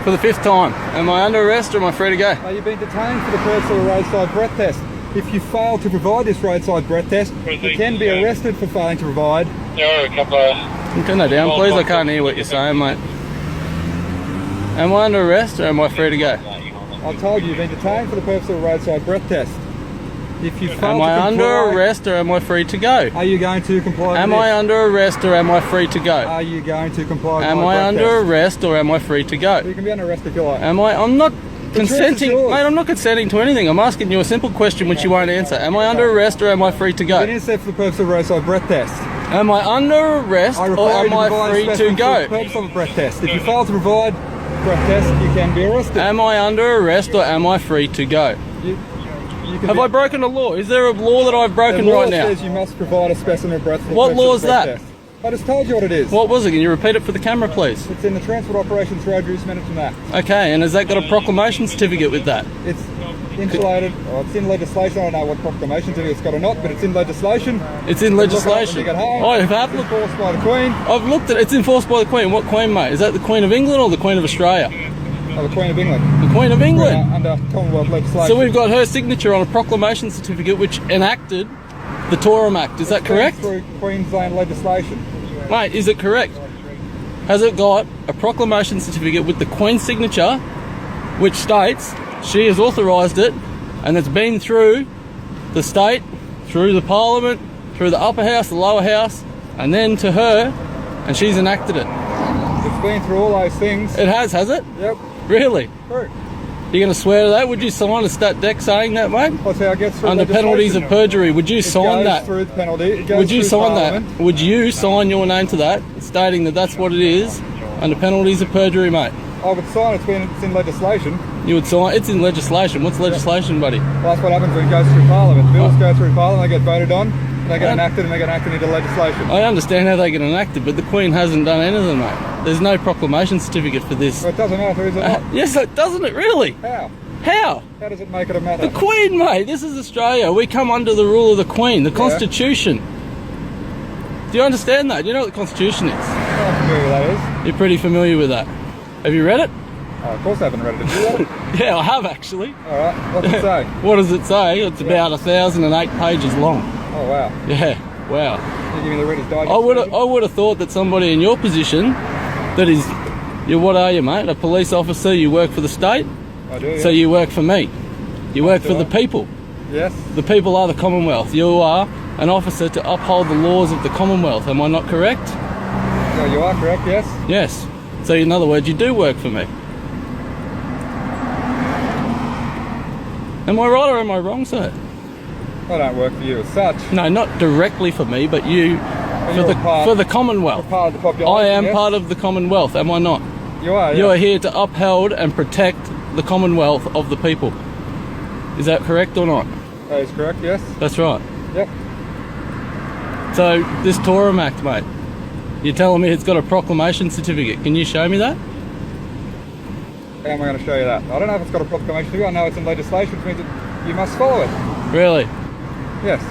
For the 5th time. Am I under arrest or am I free to go? You've been detained for the purpose of a roadside breath test. If you fail to provide this roadside breath test, you can be arrested for failing to provide. Can you turn that down, please? I can't hear what you're saying, mate. Am I under arrest or am I free to go? I told you, you've been detained for the purpose of a roadside breath test. If you fail am to I comply, under arrest or am I free to go? Are you going to comply Am with I this? under arrest or am I free to go? Are you going to comply with Am my I breath under test? arrest or am I free to go? You can be under arrest if you like. I'm not choice is consenting, yours. mate, I'm not consenting to anything. I'm asking you a simple question which you won't answer. Am I under arrest or am I free to You've been go? intercepted for the purpose of a roadside breath test. Am I under arrest I or require you am to provide I a free to specimen for the go? purpose of a breath test. If you fail to provide breath test, you can be arrested. Am I under arrest or am I free to go? You can Have be, I broken a law? Is there a law that I've broken the law right now? says you must provide a specimen of breath for the What purpose law of is the breath that? test. I just told you what it is. What was it? Can you repeat it for the camera, please? It's in the Transport Operations Road Use Management Act. Okay, and has that got a proclamation certificate with that? It's insulated, or it's in legislation. I don't know what proclamation certificate it's got or not, but it's in legislation. It's in Look it up when legislation. you get home. I have It's looked. enforced by the Queen. I've looked at it. It's enforced by the Queen. What Queen, mate? Is that the Queen of England or the Queen of Australia? Of the Queen of England. The Queen of England. Under Commonwealth legislation. So we've got her signature on a proclamation certificate which enacted the Torum Act. Is that correct? Through Queensland legislation. Mate, is it correct? Has it got a proclamation certificate with the Queen's signature which states she has authorised it and it's been through the state, through the Parliament, through the upper house, the lower house, and then to her, and she's enacted it? It's been through all those things. It has it? Yep. Really? True. You going to swear to that? Would you sign a stat deck saying that, mate? That's how it gets through Under penalties of legislation. perjury, would you It sign goes that? through the penalty. It goes Would you through sign Parliament. that? Would you sign your name to that, stating that that's what it is, under penalties of perjury, mate? I would sign it. It's in legislation. You would sign. It's in legislation. What's legislation, buddy? Well, that's what happens when it goes through Parliament. Bills go through Parliament, they get voted on, and they get enacted, and they get enacted into legislation. I understand how they get enacted, but the Queen hasn't done anything, mate. There's no proclamation certificate for this. Well, it doesn't matter, is it not? Yes, it doesn't it really? How? How? How does it make it a matter? The Queen, mate. This is Australia. We come under the rule of the Queen, the Constitution. Do you understand that? Do you know what the Constitution is? I'm familiar with that is. You're pretty familiar with that. Have you read it? Oh, of course I haven't read it. Have you read it? Yeah, I have actually. All right. What's it say? What does it say? It's about 1,008 pages long. Oh, wow. Yeah, wow. Can you give me the Reader's Digest? I version? would have thought that somebody in your position, that is, what are you, mate? A police officer? You work for the state, I do, yeah. so you work for me. You work do for the I? people. Yes. The people are the Commonwealth. You are an officer to uphold the laws of the Commonwealth. Am I not correct? So you are correct, yes. Yes. So in other words, you do work for me. Am I right or am I wrong, sir? I don't work for you as such. No, not directly for me, but you you're a part- for the Commonwealth. You're part of the population. I am yes? part of the Commonwealth, am I not? You are, yes. You are here to uphold and protect the Commonwealth of the people. Is that correct or not? That is correct, yes. That's right. Yep. So this Torum Act, mate, you're telling me it's got a proclamation certificate. Can you show me that? How am I going to show you that? I don't know if it's got a proclamation to you. I know it's in legislation, which means that you must follow it. Really? Yes.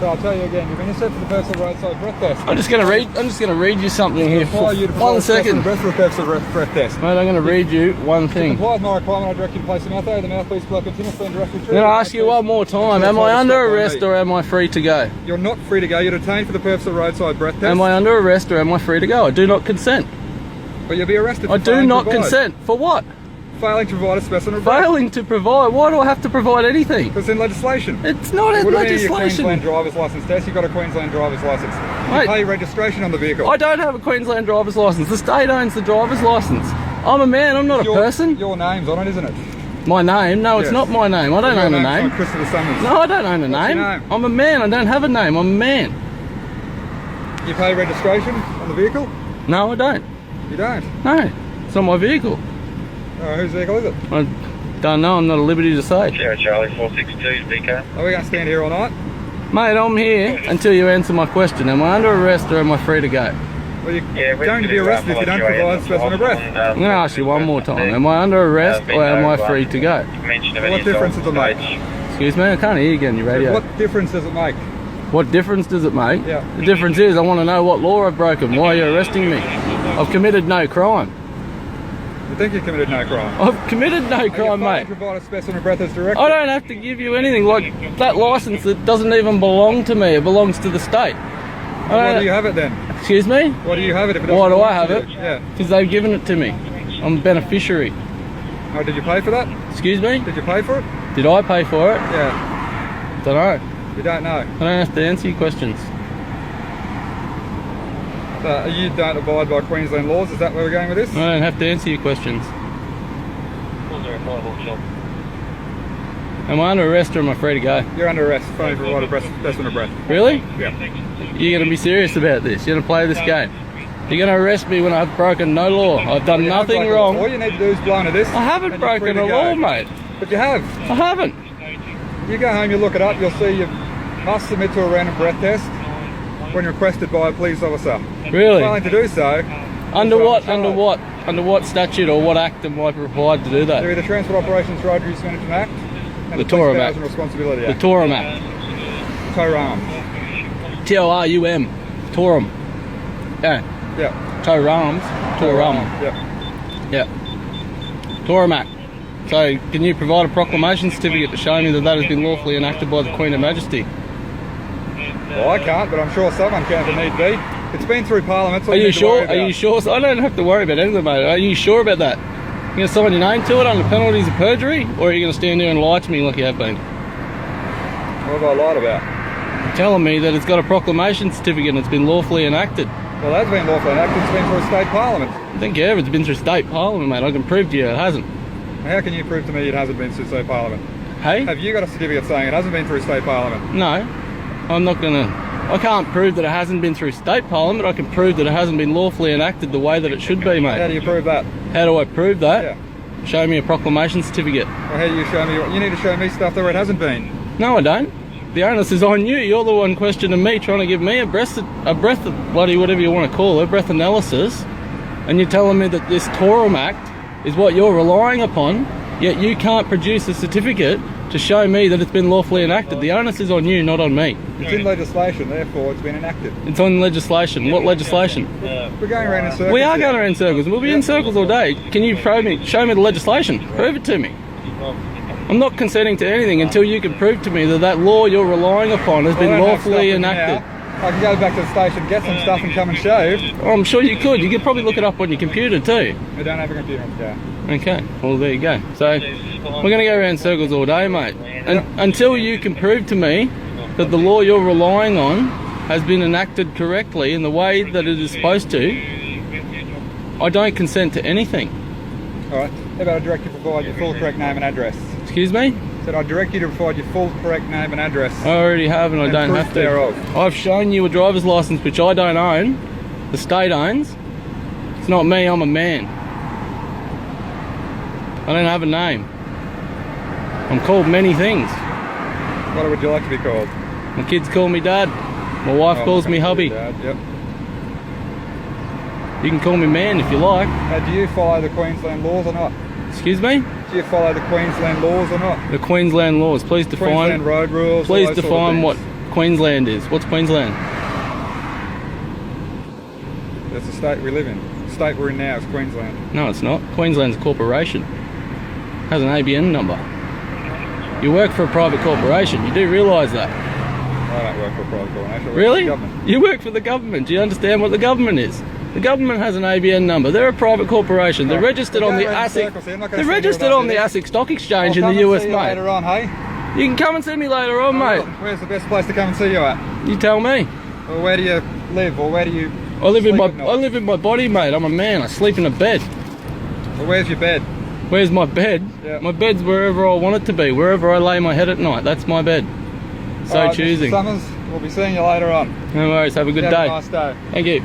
So I'll tell you again, you've been intercepted for the purpose of roadside breath test. I'm just gonna read you something here. Require you to provide One a specimen second. of breath for the purpose of breath test. Mate, I'm gonna read you one To thing. comply with my requirement, I direct you to place the mouth over the mouthpiece blow continuously and directly through. I'm gonna ask you one more time. Am I under arrest or am I free to go? You're not free to go. You're detained for the purpose of roadside breath test. Am I under arrest or am I free to go? I do not consent. But you'll be arrested for I do failing to not provide. consent. For what? Failing to provide a specimen of breath. Failing to provide. Why do I have to provide anything? It's in legislation. It's not in It would have been your Queensland legislation. driver's license test. You've got a Queensland driver's license. You Mate. pay registration on the vehicle. I don't have a Queensland driver's license. The state owns the driver's license. I'm a man. I'm not a person. Your name's on it, isn't it? My name? No, it's Yes. not my name. I don't Your own a name's name. on Christopher Summers. No, I don't own a What's name. your name? I'm a man. I don't have a name. I'm a man. You pay registration on the vehicle? No, I don't. You don't. No, it's not my vehicle. Whose vehicle is it? I don't know. I'm not at liberty to say. Sierra Charlie 462 BK. Are we going to stand here all night? Mate, I'm here until you answer my question. Am I under arrest or am I free to go? Well, you're Yeah, we're going to be arrested if you don't provide a specimen of breath. I'm going to ask you one more time. Am I under arrest or am I free to go? What difference does it make? Excuse me, I can't hear you again, your radio. What difference does it make? What difference does it make? Yeah. The difference is I want to know what law I've broken. Why are you arresting me? I've committed no crime. You think you committed no crime? I've committed no Are you crime, failing mate. to provide a specimen of breath as directed? I don't have to give you anything. Like, that license, it doesn't even belong to me. It belongs to the state. Why do you have it then? Excuse me? Why do you have it if it doesn't Why do belong I have to it? you? Yeah. Because they've given it to me. I'm a beneficiary. Oh, did you pay for that? Excuse me? Did you pay for it? Did I pay for it? Yeah. Don't know. You don't know. I don't have to answer your questions. So you don't abide by Queensland laws, is that where we're going with this? I don't have to answer your questions. Am I under arrest or am I free to go? You're under arrest, failing to provide a specimen of breath. Really? Yeah. You're going to be serious about this? You're going to play this game? You're going to arrest me when I've broken no law? I've done You haven't nothing broken wrong. the law. All you need to do is blow into this. I haven't and you're free broken to a go. law, mate. But you have. I haven't. You go home, you look it up, you'll see you must submit to a random breath test when requested by a police officer. Really? Failing to do so. Under you'll what? have a Under charge. what? Under what statute or what act am I required to do that? They're either Transport Operations Road Use Management Act and The Police Torum Powers Act. and Responsibility The Act. Torum Act. Torum. T-O-R-U-M. Torum. Yeah. Yeah. Torums. Torum. Yeah. Yeah. Torum Act. So, can you provide a proclamation certificate to show me that that has been lawfully enacted by the Queen of Majesty? Well, I can't, but I'm sure someone can if it need be. It's been through Parliament, so Are you need to sure? worry Are you about. sure? So I don't have to worry about anything, mate. Are you sure about that? You going to sign your name to it under penalties of perjury, or are you going to stand there and lie to me like you have been? What have I lied about? You're telling me that it's got a proclamation certificate and it's been lawfully enacted. Well, that's been lawfully enacted. It's been through state Parliament. I don't care if it's been through state parliament, mate. I can prove to you it hasn't. How can you prove to me it hasn't been through state Parliament? Hey? Have you got a certificate saying it hasn't been through state Parliament? No. I'm not going to... I can't prove that it hasn't been through state parliament. I can prove that it hasn't been lawfully enacted the way that it should be, mate. How do you prove that? How do I prove that? Yeah. Show me a proclamation certificate. Well, how do you show me? You need to show me stuff that where it hasn't been. No, I don't. The onus is on you. You're the one questioning me, trying to give me a breath of bloody whatever you want to call it, breath analysis, and you're telling me that this Torum Act is what you're relying upon, yet you can't produce a certificate to show me that it's been lawfully enacted. The onus is on you, not on me. It's in legislation, therefore it's been enacted. It's on legislation. What legislation? We're going around in circles. We are here. going around in circles. We'll be in circles all day. Can you show me the legislation? Prove it to me. I'm not consenting to anything until you can prove to me that that law you're relying upon has Well, I been don't have stuff lawfully with me enacted. now. I can go back to the station, get some stuff and come and show. Oh, I'm sure you could. You could probably look it up on your computer too. I don't have a computer on the car. Okay, well there you go. So we're going to go around in circles all day, mate. And until you can prove to me that the law you're relying on has been enacted correctly in the way that it is supposed to, I don't consent to anything. Alright, how about I direct you to provide your full correct name and address? Excuse me? Said I direct you to provide your full correct name and address. I already have and I And don't proof have to. thereof. I've shown you a driver's license which I don't own. The state owns. It's not me, I'm a man. I don't have a name. I'm called many things. What would you like to be called? My kids call me dad. My wife Oh, calls I'm me gonna call hubby. you Dad, yep. You can call me man if you like. Do you follow the Queensland laws or not? Excuse me? Do you follow the Queensland laws or not? The Queensland laws. Please define. Queensland road rules. Please all those sort of define what things. Queensland is. What's Queensland? That's the state we live in. The state we're in now is Queensland. No, it's not. Queensland's a corporation. Has an ABN number. You work for a private corporation. You do realise that. I don't work for a private corporation. I work Really? for the government. You work for the government. Do you understand what the government is? The government has an ABN number. They're a private corporation. They're registered on the ASIC. They're registered on the ASIC Stock Exchange in I'll the come and US, see you mate. later on, hey? You can come and see me later on, mate. Where's the best place to come and see you at? You tell me. Or where do you live? Or where do you I live in sleep my at night? I live in my body, mate. I'm a man. I sleep in a bed. Or where's your bed? Where's my bed? Yeah. My bed's wherever I want it to be. Wherever I lay my head at night. That's my bed. So Alright, Mr. choosing. Summers, we'll be seeing you later on. No worries. Have a good Have a day. nice day. Thank you.